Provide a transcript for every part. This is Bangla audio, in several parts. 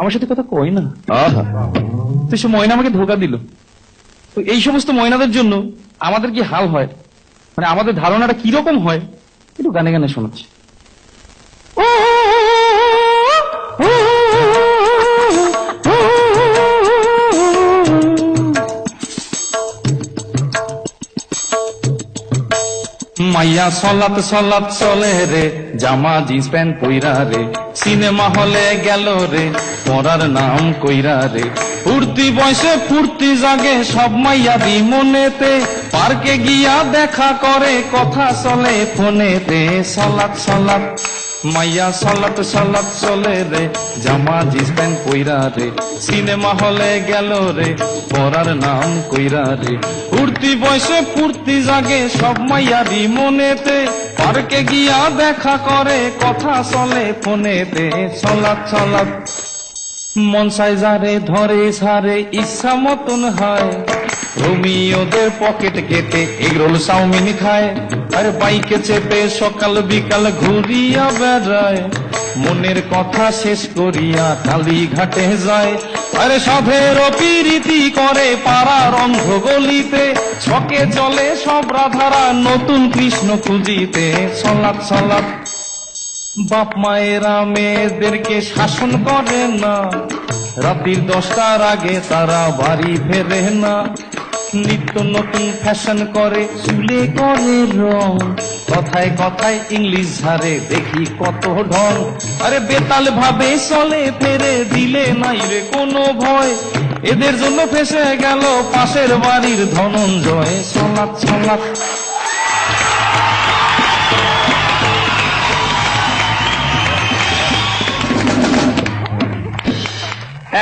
আমার সাথে কথা কয় না। তো সে ময়না আমাকে ধোকা দিল। তো এই সমস্ত ময়নাদের জন্য আমাদের কি হাল হয়, মানে আমাদের ধারণাটা কিরকম হয়, একটু গানে গানে শোনাচ্ছি। মাইয়া সলাত সলাত চলে রে, জামা জিন্স প্যান্ট পইরা রে, সিনেমা হলে গেল রে, পড়ার নাম কইরা রে। ফুর্তি বয়সে ফুর্তি জাগে সব মাইয়াদি মনেতে, পার্কে গিয়া দেখা করে কথা চলে ফোনেতে। সলাত সলাত মাইয়া সলাত সলাত চলে রে, জামা জিন্স প্যান্ট পইরা রে, সিনেমা হলে গেল রে, পড়ার নাম কইরা রে। ফুর্তি বয়সে ফুর্তি জাগে সব মাইয়াদি মনেতে, পার্কে গিয়া দেখা করে কথা চলে ফোনেতে। সলাত সলাত মন চাই যারে ধরে সারে ইচ্ছা মতন হয়, রোমিওদের পকেট কেটে এগরোল চাউমিন খায়, আর বাইকে চেপে সকাল বিকাল ঘুরিয়া বেড়ায়, মনের কথা শেষ করিয়া কালীঘাটে যায়। আরে সাধের পিরিতি করে পাড়ার অন্ধ গলিতে, ছকে চলে সব রাধারা নতুন কৃষ্ণ খুঁজিতে। সলাত সলাত বাপ মায়েরা মেয়েদেরকে শাসন করে না, রাত্রির 10টার আগে তারা বাড়ি ফেরে না, নিত্য নতুন ফ্যাশন করে চুলে করে রং, কথায় কথায় ইংলিশ ঝাড়ে দেখি কত ঢং। আরে বেতাল ভাবে চলে ফেরে দিলে নাই রে কোনো ভয়, এদের জন্য ফেসে গেল পাশের বাড়ির ধনঞ্জয়। সলাত সলাত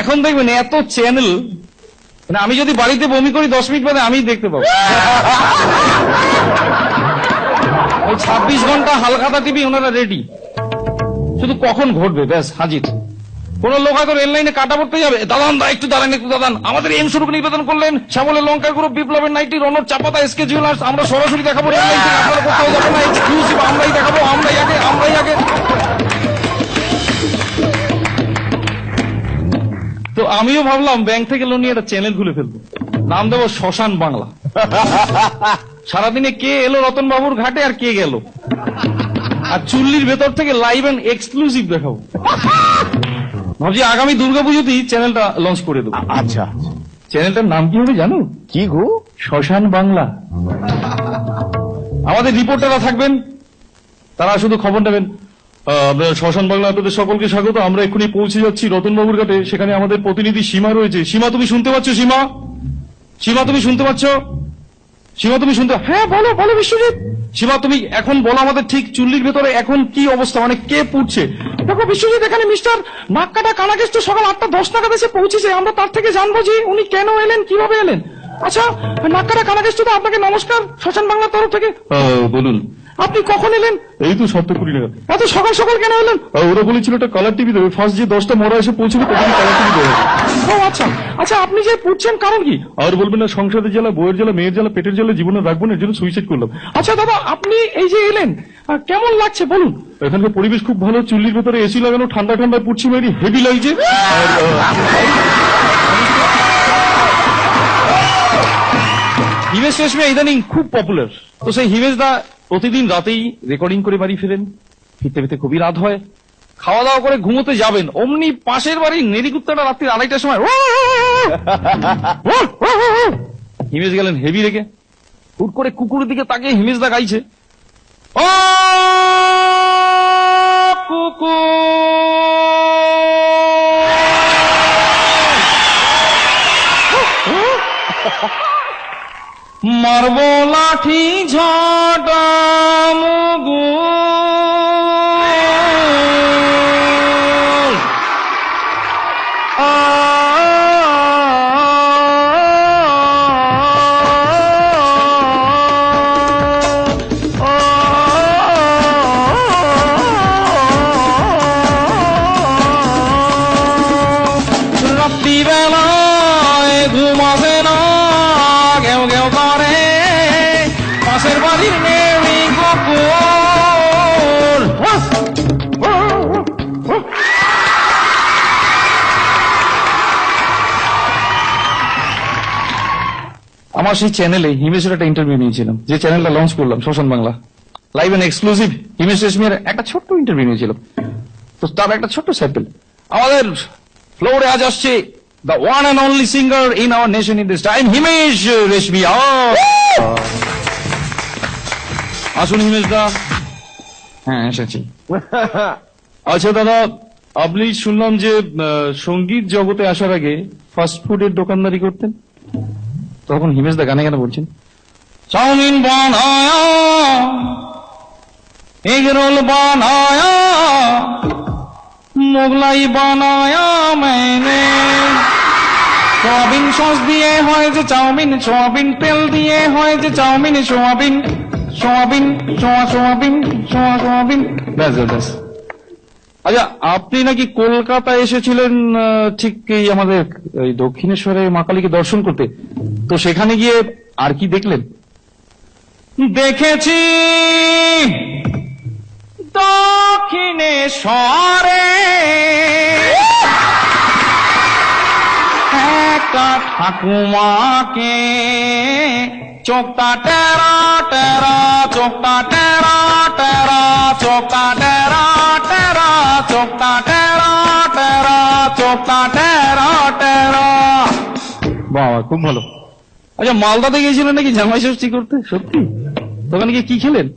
এখন দেখবেন এত চ্যানেল, মানে আমি যদি বাড়িতে বমি করি 10 মিনিট বাদে আমি দেখতে পাবো। ওই 26 ঘন্টা হালখাতা টিভি ওনারা রেডি, শুধু কখন ঘটবে ব্যাস হাজির। কোন লোক হয়তো রেল লাইনে কাটা পড়তে যাবে, দাদান দা একটু দাঁড়ান একটু দাদান, আমাদের এম স্বরূপ নিবেদন করলেন শ্যামলের লঙ্কা গ্রুপ, বিপ্লবের নাইটি, রনর চাপাতা, এসকে জুয়েলার্স, আমরা সরাসরি দেখাবো রেল লাইন থেকে, আপনারা কোথাও যাবেন না, এক্সক্লুসিভ আমরাই দেখাবো, আমরাই আগে আমরাই আগে। তো আমিও ভাবলাম ব্যাংক থেকে লোন নিয়ে একটা চ্যানেল খুলে ফেলবো, নাম দেবো শ্মশান বাংলা। সারাদিনে কে এলো রতন বাবুর ঘাটে আর কে গেল, আর চুল্লির ভেতর থেকে লাইভ এন্ড এক্সক্লুসিভ দেখাবো। ভাবছি আগামী দুর্গাপুজোতেই চ্যানেলটা লঞ্চ করে দেবো। আচ্ছা, চ্যানেলটার নাম কি হবে জানো? কি গো? শ্মশান বাংলা। আমাদের রিপোর্টাররা থাকবেন, তারা শুধু খবর নেবেন। শ্মশান বাংলা আপনাদের সকলকে স্বাগত, আমরা এক্ষুনি পৌঁছে যাচ্ছি রতনবাবুর ঘাটে, সেখানে আমাদের প্রতিনিধি সীমা রয়েছে। সীমা তুমি শুনতে পাচ্ছ? সীমা, সীমা তুমি শুনতে পাচ্ছ? সীমা তুমি শুনতে? হ্যাঁ বলো বলো বিশ্বজিৎ। সীমা তুমি এখন বলো আমাদের ঠিক চুল্লির ভেতরে এখন কি অবস্থা, মানে কে পুড়ছে? দেখো বিশ্বজিৎ, এখানে মিস্টার নাককাটা কানাকেষ্ট সকাল 8:10 নাগাদ এসে পৌঁছেছে, আমরা তার থেকে জানবো যে উনি কেন এলেন, কিভাবে এলেন। আচ্ছা নাককাটা কানাকেষ্ট, আপনাকে নমস্কার শ্মশান বাংলার তরফ থেকে। বলুন আপনি কখন এলেন? এই তো 7:20 নাগাদ। এত সকাল সকাল কেন এলেন? ওরা বলেছিল একটা কালার টিভি দেবে, ফার্স্ট যে 10টা মরা এসে পৌঁছবে তখন কালার টিভি দেবে। ও আচ্ছা আচ্ছা, আপনি যে পুড়ছেন কারণ কি? আর বলবেন না, সংসারের জ্বালা, বইয়ের জ্বালা, মেয়ের জ্বালা, পেটের জ্বালা জীবনে রাখবো না, এর জন্য সুইসাইড করলাম। আচ্ছা দাদা, আপনি এই যে এলেন কেমন লাগছে বলুন? এখানকার পরিবেশ খুব ভালো, চুল্লির ভেতরে এসি লাগানো, ঠান্ডা ঠান্ডা পুড়ছি, মেরি হেভি লাগছে। হিমেশ রেশমিয়া ইদানিং খুব পপুলার, তো সেই হিমেশ দা প্রতিদিন রাতেই রেকর্ডিং করে বাড়ি ফিরেন, ফিরতে ফিরতে খুবই রাত হয়, খাওয়া দাওয়া করে ঘুমোতে যাবেন, অমনি পাশের বাড়ির নেড়িকুত্তাটা রাত্রি 2:30টার সময় হিমেশ গেলেন হেভি রেখে, হুট করে কুকুরের দিকে তাকিয়ে হিমেশ দা গাইছে, ও কুকুর মারবো লাঠি ঝাঁটা মুগুর, রাত্রিবেলায় ঘুমাবে না, ঘেউ ঘেউ করে পাশের বাড়ির মেয়ে কুকুর। আমার সেই চ্যানেলে হিমেশের একটা ইন্টারভিউ নিয়েছিলাম, যে চ্যানেলটা লঞ্চ করলাম Shmashan Bangla, live and exclusive. Himesh রেশমিয়ার একটা ছোট্ট ইন্টারভিউ নিয়েছিলাম, তো তার একটা ছোট্ট স্যাম্পল। আমাদের ফ্লোরে আজ আসছে the one and only singer in our nation in this time, Himesh Reshammiya. আসুন হিমেশ দা। হ্যাঁ এসেছি। আচ্ছা দাদা, আপনি শুনলাম যে সঙ্গীত জগতে আসার আগে ফাস্ট ফুডের দোকানদারি করতেন, তখন হিমেশ দা গানে গানে বলছেন, চাউমিন বানায়া, এগ রোল বানায়া, মোগলাই বানায়া मैंने, সোয়াবিন সস দিয়ে হয় যে চাউমিন, সোয়াবিন তেল দিয়ে হয় যে chowmein, soybean soybean soybean soybean. ব্যাস। আচ্ছা, আপনি নাকি কলকাতায় এসেছিলেন ঠিক এই আমাদের এই দক্ষিণেশ্বরে মা কালীকে দর্শন করতে, তো সেখানে গিয়ে আর কি দেখলেন? দেখেছি দক্ষিণেশ্বরে একটা ঠাকুমাকে, চোখটা টেরা টেরা, চোখটা টেরা টেরা, চোখটা টেরা টেরা, চোখটা টেরা টেরা, চোখটা টেরা টেরা। বাবা খুব ভালো। আচ্ছা, মালদাতে গিয়েছিলেন নাকি জামাই ষষ্ঠী করতে? সত্যি? তখন গিয়ে কি খেলেন?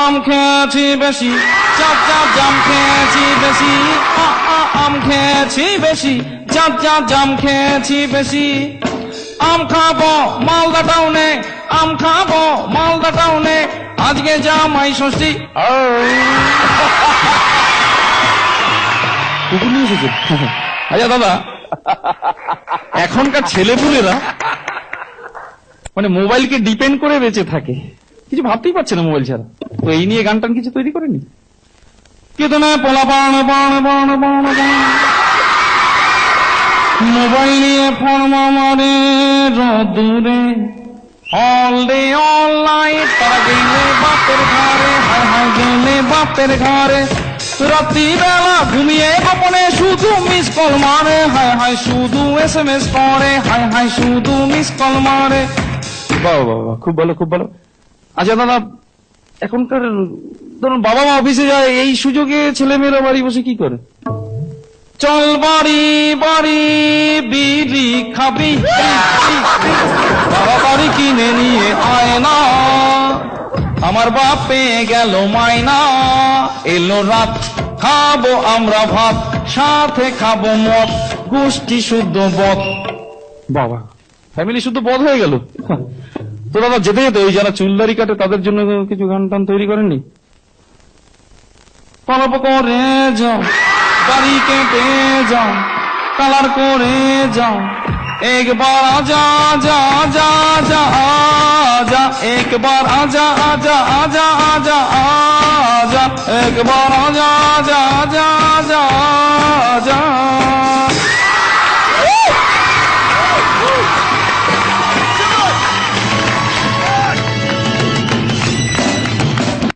আম খেয়েছি বেশি, চাপ চাপ জাম খেয়েছি বেশি, আম খেয়েছি বেশি, চাপ চাপ জাম খেয়েছি বেশি। আম খাবো মালদা টাউনে, আম খাবো মালদা টাউনে, আজকে জামাই ষষ্ঠী। কুকুর নিয়ে এসেছে। আচ্ছা দাদা, এখনকার ছেলেপুলেরা মানে মোবাইলকে ডিপেন্ড করে বেঁচে থাকে, কিছু ভাবতেই পারছে না মোবাইল ছাড়া। তো এই নিয়ে গান টান কিছু তৈরি করেনি? কিন্তু না, পোলা বাণ বাণ বাণ বাণ বাণ, মোবাইল নিয়ে ফোন মারে রোদুরে, অল ডে অল নাইট, তারা গেলে বাপের ঘরে, হায় হায় গেলে বাপের ঘরে, রাত্রি বেলা ঘুমিয়ে গোপনে শুধু মিস কল মারে, হায় হায় শুধু SMS করে, হায় হায় শুধু মিস কল মারে। বাবা বাবা, খুব ভালো খুব ভালো। আচ্ছা দাদা, এখনকার ধরুন বাবা মা অফিসে যায়, এই সুযোগে ছেলেমেয়েরা বাড়ি বসে কি করে? চল বাড়ি বাড়ি বিড়ি খাবি, তাড়াতাড়ি কিনে নিয়ে আয় না, আমার বাপ পেয়ে গেল মাইনা, এলো রাত খাবো আমরা ভাত, সাথে খাবো মদ, গোষ্ঠী শুদ্ধ বদ। বাবা, ফ্যামিলি শুদ্ধ বদ হয়ে গেল। তো দাদা, যেতে যেতে ওই যারা চুলদারি কাটে তাদের জন্য কিছু গান টান তৈরি করেননি? পলপ করে যাও, দাড়ি কেটে যাও, কালার করে যাও, একবার আজা আজা আজা আজা আজা, একবার আজা আজা আজা আজা আজা, একবার আজা আজা আজা আজা।